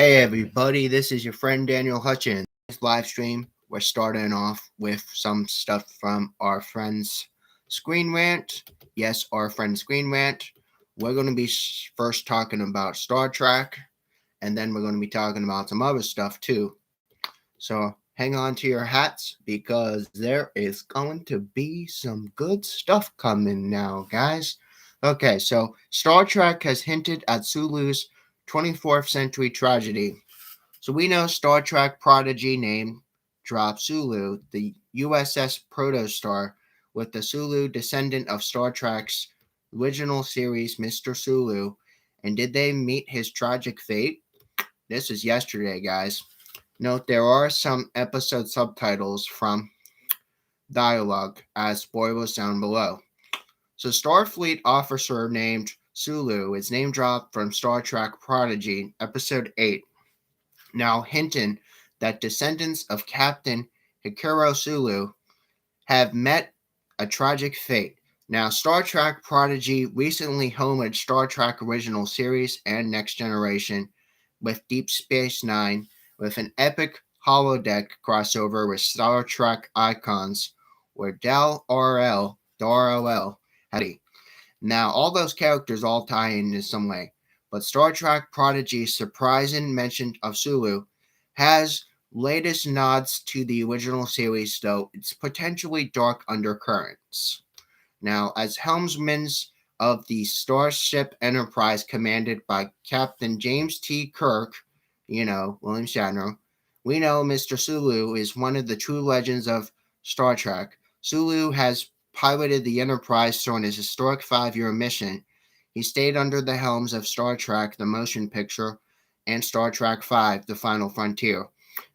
Hey everybody, this is your friend Daniel Hutchins. This live stream, we're starting off with some stuff from our friend's Screen Rant. Yes, our friend's Screen Rant. We're going to be first talking about Star Trek, and then we're going to be talking about some other stuff too. So hang on to your hats because there is going to be some good stuff coming now, guys. Okay, so Star Trek has hinted at Sulu's 24th century tragedy. So we know Star Trek prodigy name dropped Sulu, the USS Protostar, with the Sulu descendant of Star Trek's original series, Mr. Sulu. And did they meet his tragic fate? This is yesterday, guys. Note there are some episode subtitles from dialogue, as spoilers down below. So Starfleet officer named Sulu is name dropped from Star Trek Prodigy, Episode 8. Now hinting that descendants of Captain Hikaru Sulu have met a tragic fate. Now, Star Trek Prodigy recently homered Star Trek Original Series and Next Generation with Deep Space Nine with an epic holodeck crossover with Star Trek icons where Del-RL had. Now, all those characters all tie in some way, but Star Trek Prodigy's surprising mention of Sulu has latest nods to the original series, though it's potentially dark undercurrents. Now, as helmsman of the Starship Enterprise commanded by Captain James T. Kirk, William Shatner, we know Mr. Sulu is one of the true legends of Star Trek. Sulu has piloted the Enterprise during his historic 5-year mission. He stayed under the helms of Star Trek, the motion picture, and Star Trek V, The Final Frontier.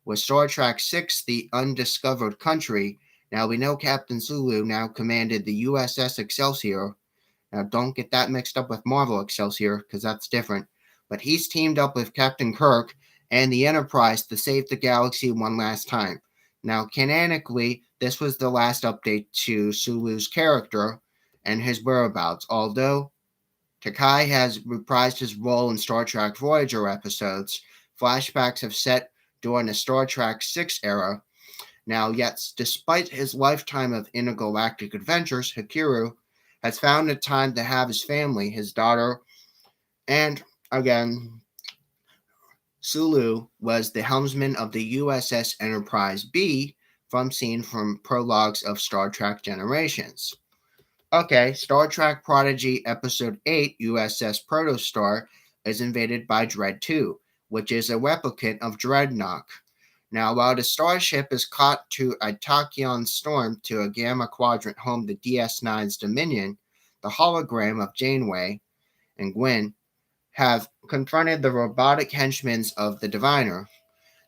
With Star Trek VI, The Undiscovered Country, now we know Captain Sulu now commanded the USS Excelsior. Now don't get that mixed up with Marvel Excelsior, because that's different. But he's teamed up with Captain Kirk and the Enterprise to save the galaxy one last time. Now, canonically, this was the last update to Sulu's character and his whereabouts, although Takai has reprised his role in Star Trek Voyager episodes. Flashbacks have set during the Star Trek VI era. Now, yet, despite his lifetime of intergalactic adventures, Hikaru has found the time to have his family, his daughter, and again, Sulu was the helmsman of the USS Enterprise B from prologues of Star Trek Generations. Okay, Star Trek Prodigy Episode 8, USS Protostar, is invaded by Dread 2, which is a replicant of Dreadnought. Now, while the starship is caught to a tachyon storm to a Gamma Quadrant home to DS9's Dominion, the hologram of Janeway and Gwen have confronted the robotic henchmen of the Diviner.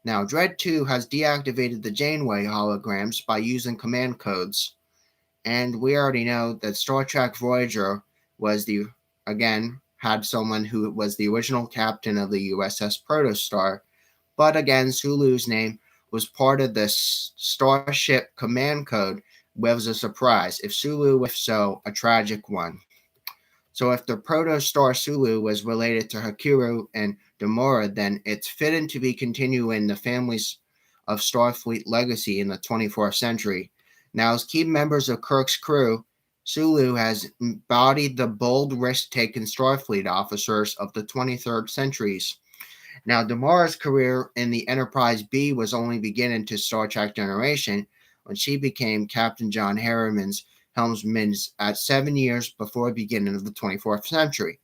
Now, Dread 2 has deactivated the Janeway holograms by using command codes. And we already know that Star Trek Voyager had someone who was the original captain of the USS Protostar. But again, Sulu's name was part of the Starship command code, was a surprise. If so, a tragic one. So if the Protostar Sulu was related to Hikaru and Demora, then it's fitting to be continuing the families of Starfleet legacy in the 24th century. Now, as key members of Kirk's crew, Sulu has embodied the bold risk-taking Starfleet officers of the 23rd centuries. Now, Demora's career in the Enterprise B was only beginning to Star Trek Generation when she became Captain John Harriman's helmsman at 7 years before the beginning of the 24th century.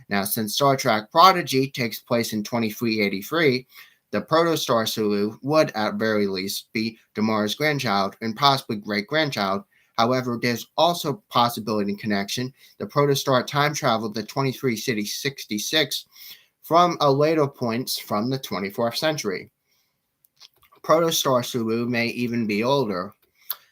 Now, since Star Trek Prodigy takes place in 2383, the Protostar Sulu would at very least be Demora's grandchild and possibly great-grandchild. However, there's also possibility in connection. The Protostar time traveled to 2366 from a later point from the 24th century. Protostar Sulu may even be older.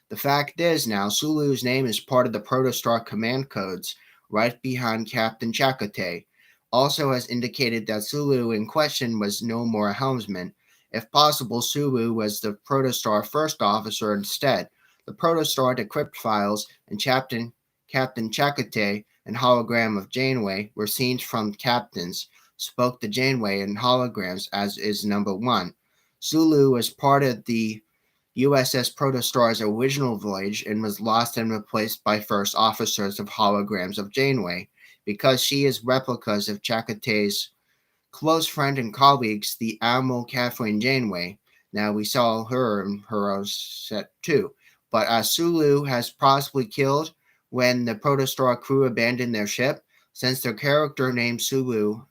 The fact is now, Sulu's name is part of the Protostar command codes, right behind Captain Chakotay. Also has indicated that Sulu in question was no more a helmsman. If possible, Sulu was the Protostar first officer instead. The Protostar decrypt files and Captain Chakotay and hologram of Janeway were scenes from captains. spoke to Janeway in holograms as is number 1. Sulu was part of the USS Protostar's original voyage and was lost and replaced by first officers of holograms of Janeway, because she is replicas of Chakotay's close friend and colleagues, the Admiral Kathleen Janeway. Now, we saw her in Heroes Set 2, but Sulu has possibly killed when the Protostar crew abandoned their ship, since their character named Sulu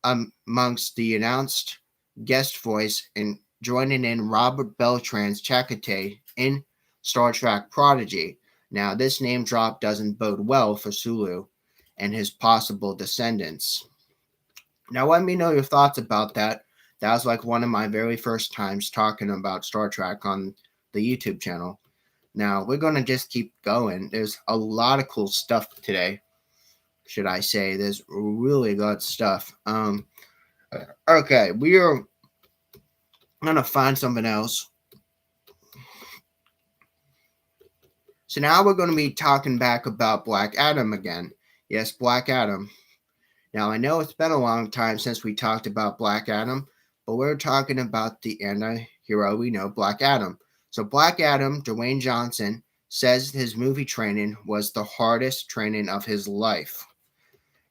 amongst the announced guest voice and joining in Robert Beltran's Chakotay in Star Trek Prodigy. Now, this name drop doesn't bode well for Sulu and his possible descendants. Now, let me know your thoughts about that. That was like one of my very first times talking about Star Trek on the YouTube channel. Now, we're going to just keep going. There's a lot of cool stuff today, should I say. There's really good stuff. Okay, we are going to find something else. So now we're going to be talking back about Black Adam again. Yes, Black Adam. Now, I know it's been a long time since we talked about Black Adam, but we're talking about the anti-hero we know, Black Adam. So Black Adam, Dwayne Johnson, says his movie training was the hardest training of his life.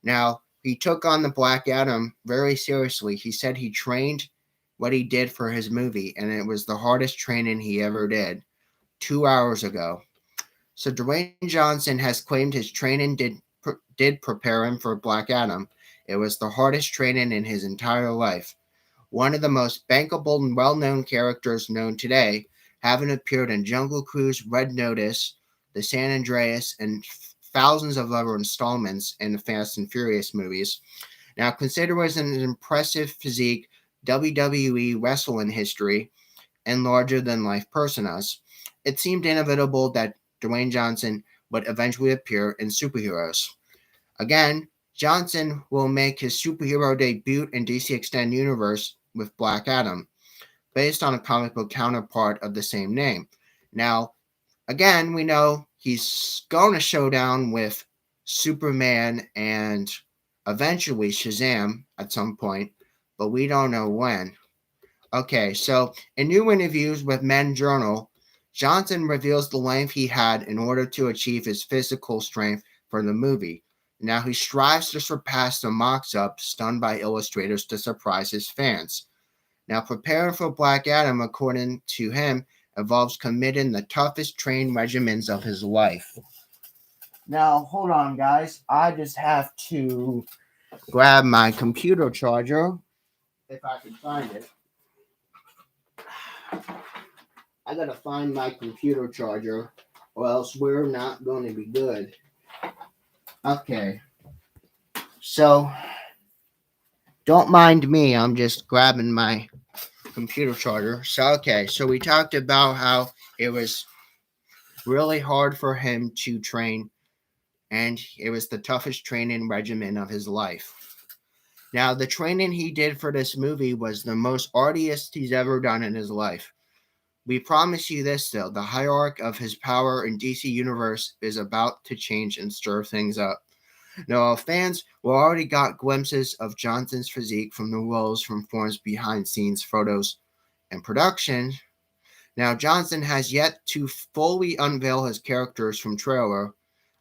Now, he took on the Black Adam very seriously. He said he trained what he did for his movie, and it was the hardest training he ever did, 2 hours ago. So Dwayne Johnson has claimed his training did prepare him for Black Adam. It was the hardest training in his entire life. One of the most bankable and well-known characters known today, having appeared in Jungle Cruise, Red Notice, The San Andreas, and thousands of other installments in the Fast and Furious movies. Now, considered as an impressive physique, WWE wrestling history, and larger-than-life personas, it seemed inevitable that Dwayne Johnson would eventually appear in superheroes. Again, Johnson will make his superhero debut in DC Extended Universe with Black Adam, based on a comic book counterpart of the same name. Now, again, we know he's going to show down with Superman and eventually Shazam at some point, but we don't know when. Okay, so in new interviews with Men Journal, Johnson reveals the length he had in order to achieve his physical strength for the movie. Now he strives to surpass the mock-ups done by illustrators to surprise his fans. Now preparing for Black Adam, according to him, involves committing the toughest training regimens of his life. Now, hold on, guys. I just have to grab my computer charger, if I can find it. I gotta find my computer charger, or else we're not going to be good. Okay. So, don't mind me. I'm just grabbing my computer charger. So we talked about how it was really hard for him to train, and it was the toughest training regimen of his life. Now, the training he did for this movie was the most arduous he's ever done in his life. We promise you this, though. The hierarchy of his power in DC Universe is about to change and stir things up. Now, fans will already got glimpses of Johnson's physique from the roles from Form's behind-scenes photos and production. Now, Johnson has yet to fully unveil his characters from trailer.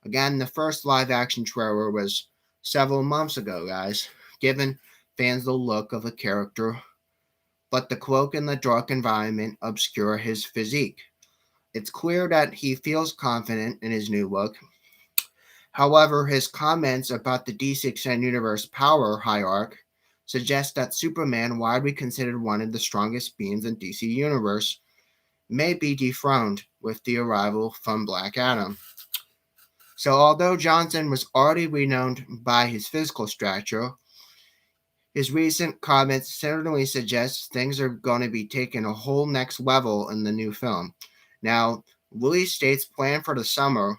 Again, the first live-action trailer was several months ago, guys, giving fans the look of a character, but the cloak and the dark environment obscure his physique. It's clear that he feels confident in his new look. However, his comments about the DC Extended Universe power hierarchy suggest that Superman, widely considered one of the strongest beings in DC Universe, may be dethroned with the arrival from Black Adam. So although Johnson was already renowned by his physical stature, his recent comments certainly suggest things are going to be taken a whole next level in the new film. Now, release dates planned for the summer,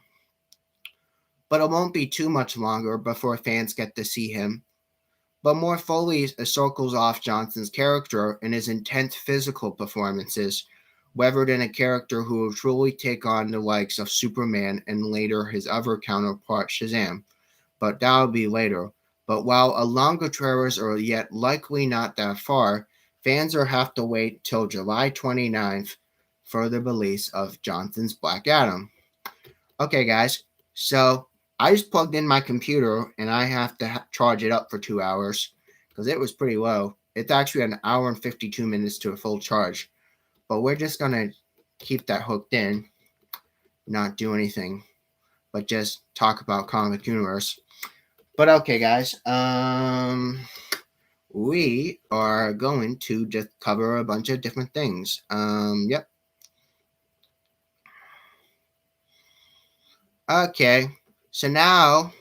but it won't be too much longer before fans get to see him. But more fully circles off Johnson's character and his intense physical performances, weathered in a character who will truly take on the likes of Superman and later his other counterpart Shazam. But that'll be later. But while a longer trailers are yet likely not that far, fans will have to wait till July 29th for the release of Johnson's Black Adam. Okay, guys, so I just plugged in my computer and I have to charge it up for 2 hours because it was pretty low. It's actually an hour and 52 minutes to a full charge. But we're just going to keep that hooked in, not do anything, but just talk about comic universe. But okay, guys, we are going to just cover a bunch of different things. Yep. Okay, so now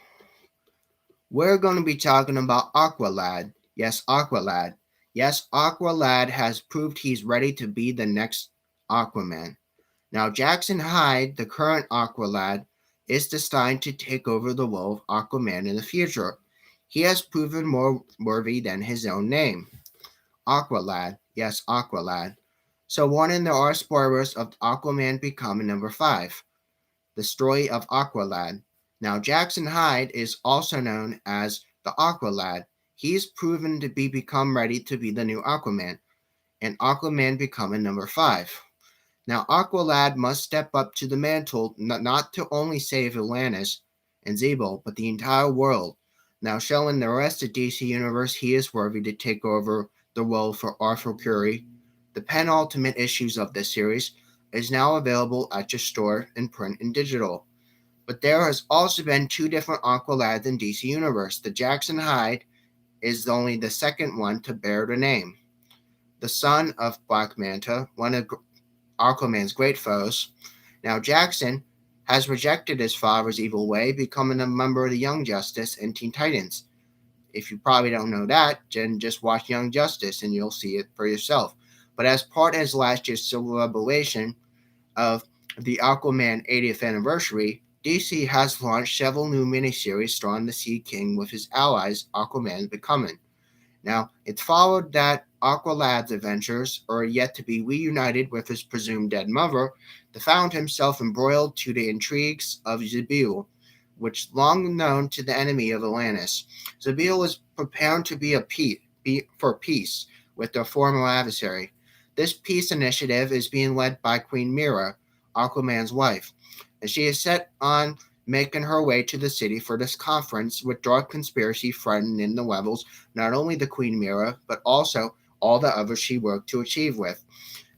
we're going to be talking about Aqualad. Yes, Aqualad. Yes, Aqualad has proved he's ready to be the next Aquaman. Now, Jackson Hyde, the current Aqualad, is destined to take over the role of Aquaman in the future. He has proven more worthy than his own name. Aqualad. Yes, Aqualad. So, warning, there are spoilers of Aquaman becoming number 5. The story of Aqualad. Now, Jackson Hyde is also known as the Aqualad. He's proven to become ready to be the new Aquaman, and Aquaman becoming number 5. Now, Aqualad must step up to the mantle not to only save Atlantis and Zebul, but the entire world. Now, showing the rest of DC Universe he is worthy to take over the role for Arthur Curry. The penultimate issues of this series is now available at your store in print and digital. But there has also been 2 different Aqualads in DC Universe. The Jackson Hyde is only the second one to bear the name. The son of Black Manta, one of Aquaman's great foes. Now, Jackson has rejected his father's evil way, becoming a member of the Young Justice and Teen Titans. If you probably don't know that, then just watch Young Justice and you'll see it for yourself. But as part of his last year's civil revelation of the Aquaman 80th anniversary, DC has launched several new miniseries starring the Sea King with his allies Aquaman becoming. Now, it's followed that Aqualad's adventures are yet to be reunited with his presumed dead mother, that found himself embroiled to the intrigues of Zebul, which long known to the enemy of Atlantis. Zebul is preparing to be for peace with their former adversary. This peace initiative is being led by Queen Mira, Aquaman's wife, and she is set on making her way to the city for this conference with dark conspiracy threatening the levels not only the Queen Mira, but also all the others she worked to achieve with.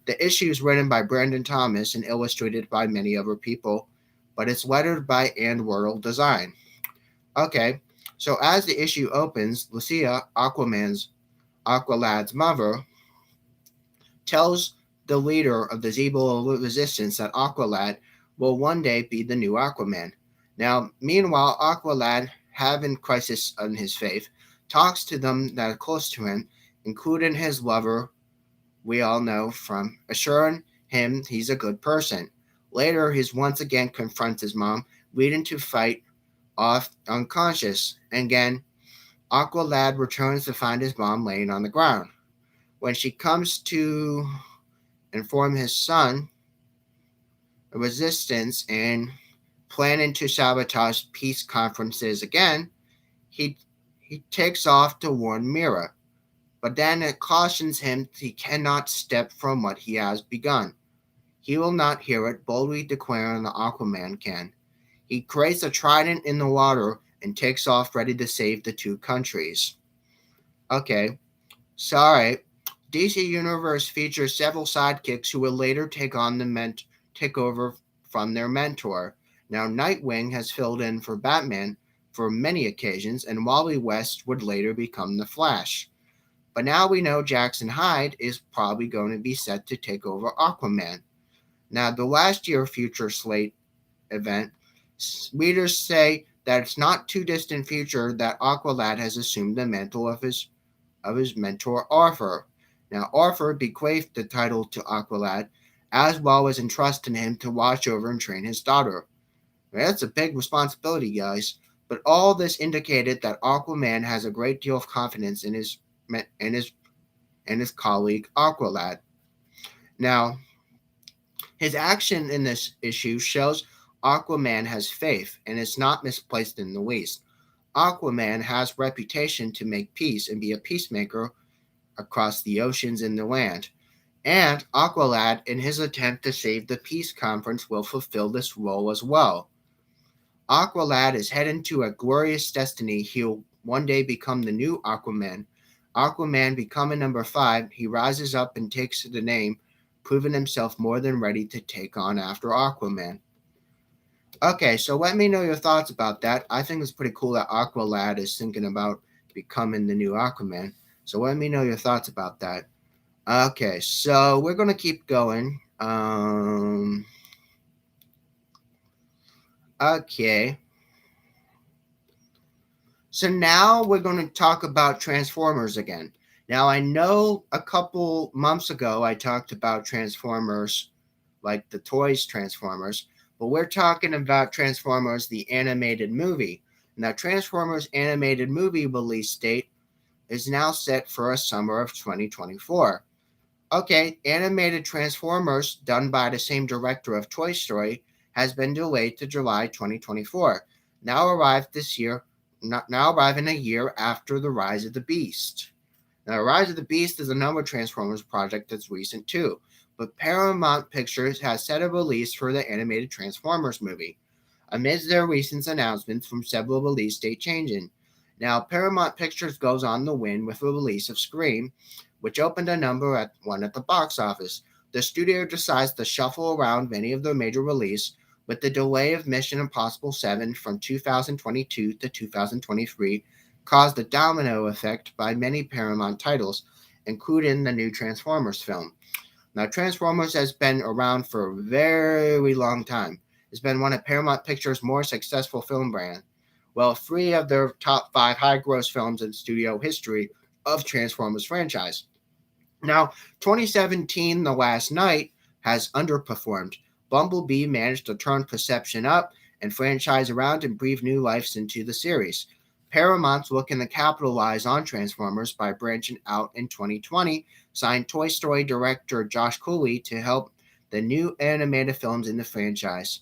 The issue is written by Brandon Thomas and illustrated by many other people, but it's lettered by And World Design. Okay, so as the issue opens, Lucia, Aqualad's mother, tells the leader of the Zebul resistance that Aqualad will one day be the new Aquaman. Now, meanwhile, Aqualad, having crisis on his faith, talks to them that are close to him, including his lover, we all know from, assuring him he's a good person. Later, he once again confronts his mom, leading to fight off unconscious. And again, Aqualad returns to find his mom laying on the ground. When she comes to inform his son of resistance and planning to sabotage peace conferences again, he takes off to warn Mira, but then it cautions him he cannot step from what he has begun. He will not hear it, boldly declaring the Aquaman can. He creates a trident in the water and takes off ready to save the 2 countries. Okay, sorry. DC Universe features several sidekicks who will later take over from their mentor. Now, Nightwing has filled in for Batman for many occasions, and Wally West would later become the Flash. But now we know Jackson Hyde is probably going to be set to take over Aquaman. Now, the last year Future Slate event, readers say that it's not too distant future that Aqualad has assumed the mantle of his mentor Arthur. Now, Arthur bequeathed the title to Aqualad, as well as entrusting him to watch over and train his daughter. Now, that's a big responsibility, guys. But all this indicated that Aquaman has a great deal of confidence in his colleague Aqualad. Now, his action in this issue shows Aquaman has faith and is not misplaced in the least. Aquaman has reputation to make peace and be a peacemaker across the oceans and the land. And Aqualad, in his attempt to save the peace conference, will fulfill this role as well. Aqualad is heading to a glorious destiny. He'll one day become the new Aquaman. Aquaman becoming number 5, he rises up and takes the name, proving himself more than ready to take on after Aquaman. Okay, so let me know your thoughts about that. I think it's pretty cool that Aqualad is thinking about becoming the new Aquaman. So let me know your thoughts about that. Okay, so we're gonna keep going. Okay. So now we're going to talk about Transformers again. Now I know a couple months ago I talked about Transformers, like the toys Transformers, but we're talking about Transformers the animated movie. Now Transformers animated movie release date is now set for a summer of 2024. Okay, animated Transformers, done by the same director of Toy Story, has been delayed to July 2024. Now arrived this year, now arriving a year after The Rise of the Beast. Now, Rise of the Beast is another Transformers project that's recent too, but Paramount Pictures has set a release for the animated Transformers movie, amidst their recent announcements from several release date changing. Now, Paramount Pictures goes on the win with the release of Scream, which opened a number at one at the box office. The studio decides to shuffle around many of their major releases, with the delay of Mission Impossible 7 from 2022 to 2023 caused a domino effect by many Paramount titles, including the new Transformers film. Now, Transformers has been around for a very long time. It's been one of Paramount Pictures' more successful film brands. Well, 3 of their top 5 high-gross films in studio history of Transformers franchise. Now, 2017, The Last Night, has underperformed. Bumblebee managed to turn perception up and franchise around and breathe new life into the series. Paramount's looking to capitalize on Transformers by branching out in 2020, signed Toy Story director Josh Cooley to help the new animated films in the franchise.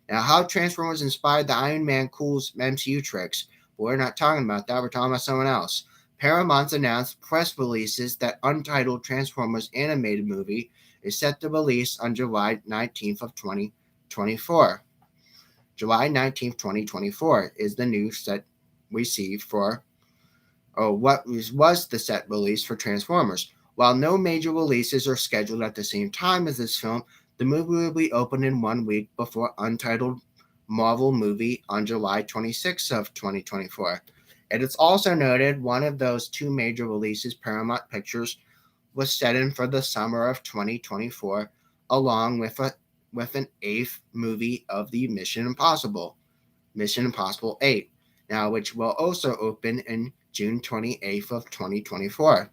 Now, how Transformers inspired the Iron Man cool's MCU tricks, but we're not talking about that, we're talking about someone else. Paramount's announced press releases that untitled Transformers animated movie is set to release on July 19th of 2024. July 19th, 2024 is the new set received for, or what was the set release for Transformers. While no major releases are scheduled at the same time as this film, the movie will be opening 1 week before untitled Marvel movie on July 26th of 2024. And it's also noted one of those 2 major releases Paramount Pictures was set in for the summer of 2024, along with an 8th movie of the Mission Impossible 8, now which will also open in June 28th of 2024.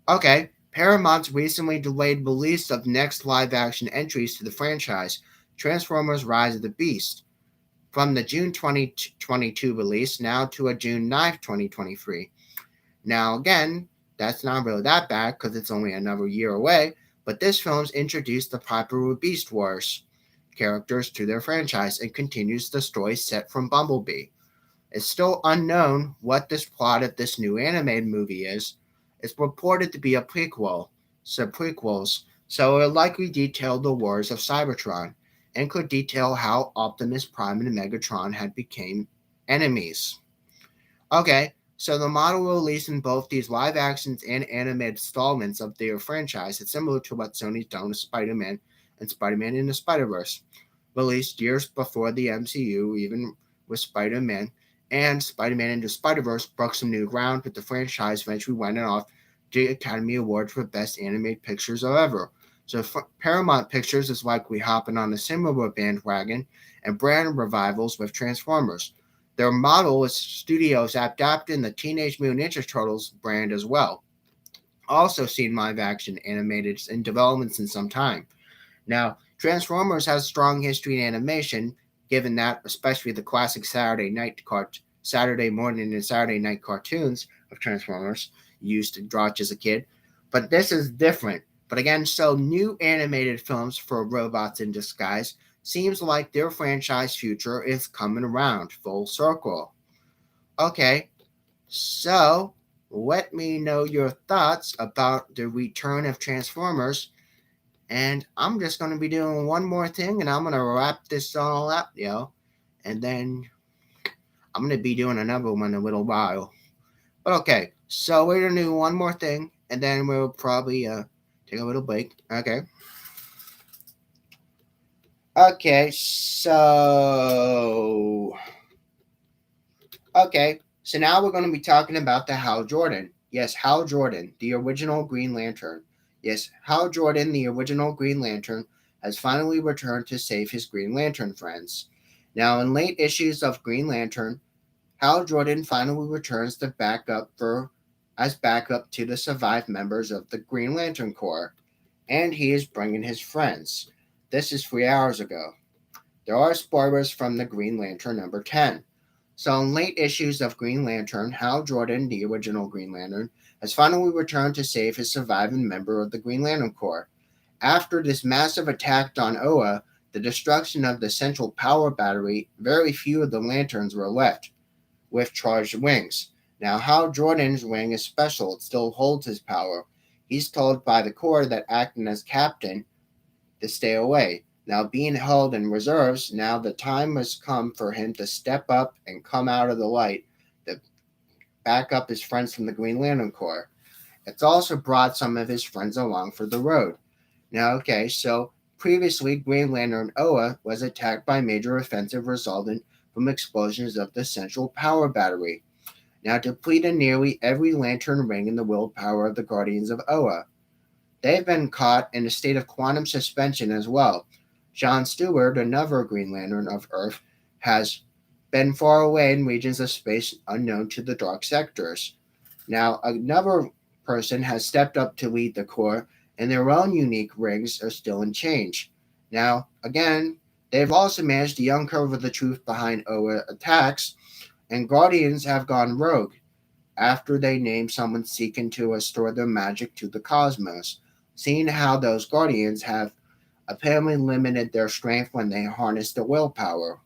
Okay, Paramount's recently delayed release of next live-action entries to the franchise, Transformers Rise of the Beast, from the June 2022 release now to a June 9th, 2023. Now, again, that's not really that bad because it's only another year away, but this film's introduced the popular Beast Wars characters to their franchise and continues the story set from Bumblebee. It's still unknown what this plot of this new animated movie is. It's reported to be a prequel, prequels, so it will likely detail the wars of Cybertron and could detail how Optimus Prime and Megatron had become enemies. Okay, so the model release in both these live actions and animated installments of their franchise is similar to what Sony's done with Spider-Man and Spider-Man in the Spider-Verse, released years before the MCU, even with Spider-Man, and Spider-Man into Spider-Verse broke some new ground, but the franchise eventually went off the Academy Award for Best Animated Pictures ever. So Paramount Pictures is likely hopping on a similar bandwagon and brand revivals with Transformers. Their model is studios adapting the Teenage Mutant Ninja Turtles brand as well. Also seen live action animated in development since some time. Now, Transformers has a strong history in animation, given that especially the classic Saturday morning and Saturday night cartoons of Transformers used to watch as a kid. But this is different. But again, so new animated films for robots in disguise seems like their franchise future is coming around full circle. Okay, so let me know your thoughts about the return of Transformers. And I'm just going to be doing one more thing and I'm going to wrap this all up, and then I'm going to be doing another one in a little while. But okay, so we're going to do one more thing and then we'll probably take a little break. Okay. Okay, so now we're going to be talking about the Hal Jordan. Yes, Hal Jordan, the original Green Lantern. Yes, Hal Jordan, the original Green Lantern, has finally returned to save his Green Lantern friends. Now, in late issues of Green Lantern, Hal Jordan finally returns to backup to the survived members of the Green Lantern Corps, and he is bringing his friends. This is 3 hours ago. There are spoilers from the Green Lantern number 10. So, in late issues of Green Lantern, Hal Jordan, the original Green Lantern, has finally returned to save his surviving member of the Green Lantern Corps. After this massive attack on Oa, the destruction of the central power battery, very few of the lanterns were left with charged wings. Now, Hal Jordan's wing is special, it still holds his power. He's told by the Corps that acting as captain to stay away. Now, being held in reserves, now the time has come for him to step up and come out of the light to back up his friends from the Green Lantern Corps. It's also brought some of his friends along for the road. Now, okay, so previously, Green Lantern Oa was attacked by major offensive resultant from explosions of the central power battery. Now, depleted nearly every lantern ring in the willpower of the Guardians of Oa. They've been caught in a state of quantum suspension as well. John Stewart, another Green Lantern of Earth, has been far away in regions of space unknown to the dark sectors. Now, another person has stepped up to lead the Corps, and their own unique rings are still in change. Now, again, they've also managed to uncover the truth behind Oa attacks, and Guardians have gone rogue after they name someone seeking to restore their magic to the cosmos, seeing how those Guardians have apparently limited their strength when they harness the willpower.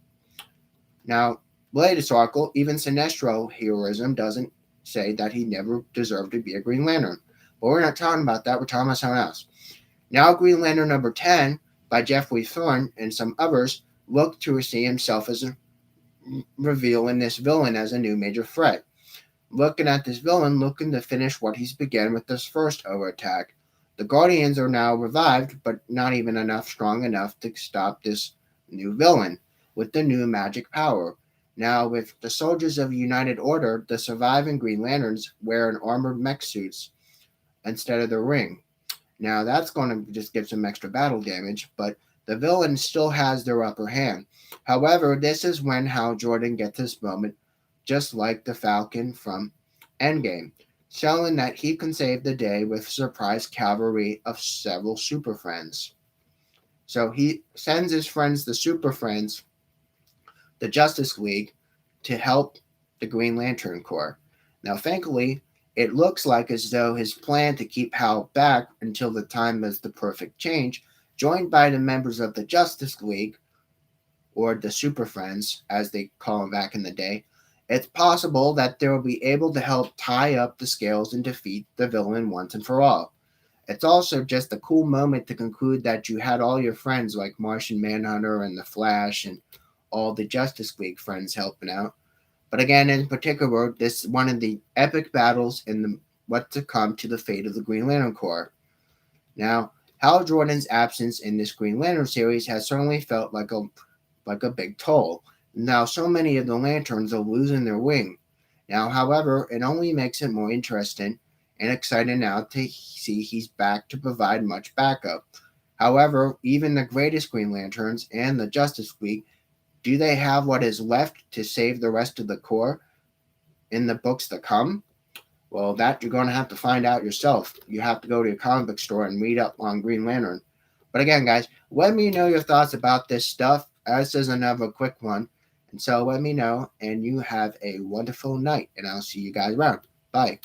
Now, latest article, even Sinestro heroism doesn't say that he never deserved to be a Green Lantern. But we're not talking about that, we're talking about something else. Now, Green Lantern number 10 by Jeffrey Thorne and some others look to see himself as revealing this villain as a new major threat. Looking at this villain, looking to finish what he's began with this first Oa attack. The Guardians are now revived, but not even strong enough to stop this new villain with the new magic power. Now, with the soldiers of United Order, the surviving Green Lanterns wear an armored mech suits instead of the ring. Now, that's going to just give some extra battle damage, but the villain still has their upper hand. However, this is when Hal Jordan gets this moment, just like the Falcon from Endgame, showing that he can save the day with surprise cavalry of several Super Friends. So he sends his friends, the Super Friends, the Justice League, to help the Green Lantern Corps. Now, thankfully, it looks like as though his plan to keep Hal back until the time is the perfect change, joined by the members of the Justice League, or the Super Friends, as they call them back in the day, it's possible that they will be able to help tie up the scales and defeat the villain once and for all. It's also just a cool moment to conclude that you had all your friends like Martian Manhunter and the Flash and all the Justice League friends helping out. But again, in particular, this is one of the epic battles in the what to come to the fate of the Green Lantern Corps. Now, Hal Jordan's absence in this Green Lantern series has certainly felt like a big toll. Now, so many of the lanterns are losing their wing. Now, however, it only makes it more interesting and exciting now to see he's back to provide much backup. However, even the greatest Green Lanterns and the Justice League, do they have what is left to save the rest of the Corps in the books to come? Well, that you're going to have to find out yourself. You have to go to your comic book store and read up on Green Lantern. But again, guys, let me know your thoughts about this stuff. This is another quick one. And so let me know, and you have a wonderful night, and I'll see you guys around. Bye.